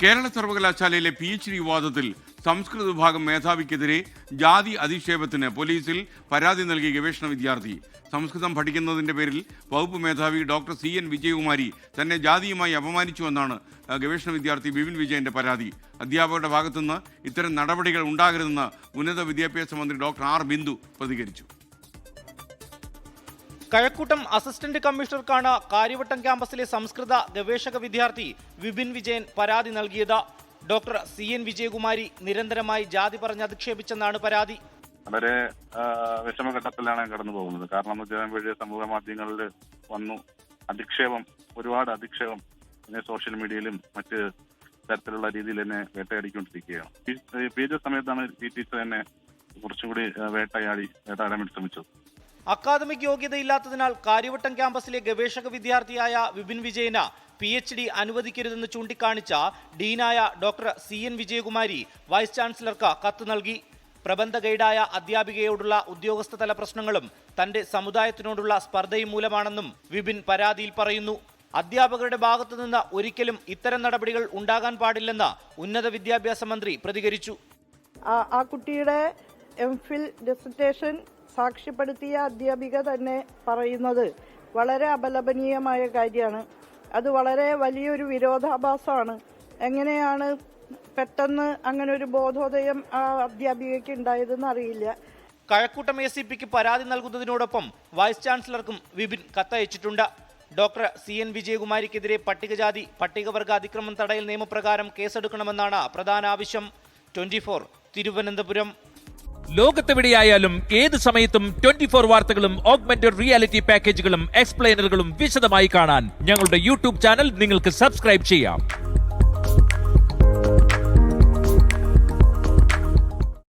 കേരള സർവകലാശാലയിലെ PhD വിവാദത്തിൽ സംസ്കൃത വിഭാഗം മേധാവിക്കെതിരെ ജാതി അധിക്ഷേപത്തിന് പോലീസിൽ പരാതി നൽകിയ ഗവേഷണ വിദ്യാർത്ഥി. സംസ്കൃതം പഠിക്കുന്നതിന്റെ പേരിൽ വകുപ്പ് മേധാവി ഡോക്ടർ CN വിജയകുമാരി തന്നെ ജാതിയുമായി അപമാനിച്ചുവെന്നാണ് ഗവേഷണ വിദ്യാർത്ഥി ബിപിൻ വിജയന്റെ പരാതി. അധ്യാപകരുടെ ഭാഗത്തുനിന്ന് ഇത്തരം നടപടികൾ ഉണ്ടാകരുതെന്ന് ഉന്നത വിദ്യാഭ്യാസ മന്ത്രി ഡോക്ടർ R ബിന്ദു പ്രതികരിച്ചു. കഴക്കൂട്ടം അസിസ്റ്റന്റ് കമ്മീഷണർക്കാണ് കാര്യവട്ടം ക്യാമ്പസിലെ സംസ്കൃത ഗവേഷക വിദ്യാർത്ഥി വിപിൻ വിജയൻ പരാതി നൽകിയത്. ഡോക്ടർ CN വിജയകുമാരി നിരന്തരമായി ജാതി പറഞ്ഞ് അധിക്ഷേപിച്ചെന്നാണ് പരാതി. വളരെ വിഷമഘട്ടത്തിലാണ് കടന്നു പോകുന്നത്. കാരണം വലിയ സമൂഹ മാധ്യമങ്ങളിൽ വന്നു അധിക്ഷേപം, ഒരുപാട് അധിക്ഷേപം സോഷ്യൽ മീഡിയയിലും മറ്റ് തരത്തിലുള്ള രീതിയിൽ എന്നെ വേട്ടയാടിക്കൊണ്ടിരിക്കുകയാണ്. PhD സമയത്താണ് ഈ ടീച്ചർ എന്നെ കുറച്ചുകൂടി വേട്ടയാടാൻ വേണ്ടി ശ്രമിച്ചത്. അക്കാദമിക് യോഗ്യതയില്ലാത്തതിനാൽ കാര്യവട്ടം ക്യാമ്പസിലെ ഗവേഷക വിദ്യാർത്ഥിയായ വിപിൻ വിജയന് PhD അനുവദിക്കരുതെന്ന് ചൂണ്ടിക്കാണിച്ച ഡീനായ ഡോക്ടർ CN വിജയകുമാരി വൈസ് ചാൻസലർക്ക് കത്ത് നൽകി. പ്രബന്ധ ഗൈഡായ അധ്യാപികയോടുള്ള ഉദ്യോഗസ്ഥതല പ്രശ്നങ്ങളും തന്റെ സമുദായത്തിനോടുള്ള സ്പർദ്ധയും മൂലമാണെന്നും വിപിൻ പരാതിയിൽ പറയുന്നു. അധ്യാപകരുടെ ഭാഗത്തുനിന്ന് ഒരിക്കലും ഇത്തരം നടപടികൾ ഉണ്ടാകാൻ പാടില്ലെന്ന് ഉന്നത വിദ്യാഭ്യാസ മന്ത്രി പ്രതികരിച്ചു. ആ കുട്ടിയുടെ MPhil ഡിസർട്ടേഷൻ സാക്ഷ്യപ്പെടുത്തിയ അധ്യാപിക തന്നെ പറയുന്നത് വളരെ അപലപനീയമായ കാര്യമാണ്. അത് വളരെ വലിയൊരു വിരോധാഭാസമാണ്. എങ്ങനെയാണ് പെട്ടെന്ന് അങ്ങനെ ഒരു ബോധോദയം ആ അധ്യാപികയ്ക്ക് ഉണ്ടായതെന്ന് അറിയില്ല. കഴക്കൂട്ടം ACPക്ക് പരാതി നൽകുന്നതിനോടൊപ്പം വൈസ് ചാൻസലർക്കും വിപിൻ കത്തയച്ചിട്ടുണ്ട്. ഡോക്ടർ CN വിജയകുമാരിക്കെതിരെ പട്ടികജാതി പട്ടികവർഗ അതിക്രമം തടയൽ നിയമപ്രകാരം കേസെടുക്കണമെന്നാണ് പ്രധാന ആവശ്യം. 24 തിരുവനന്തപുരം. ലോകത്തെവിടെയായാലും ഏത് സമയത്തും 24 വാർത്തകളും ഓഗ്മെന്റഡ് റിയാലിറ്റി പാക്കേജുകളും എക്സ്പ്ലെയിനറുകളും വിശദമായി കാണാൻ ഞങ്ങളുടെ YouTube ചാനൽ നിങ്ങൾക്ക് സബ്സ്ക്രൈബ് ചെയ്യാം.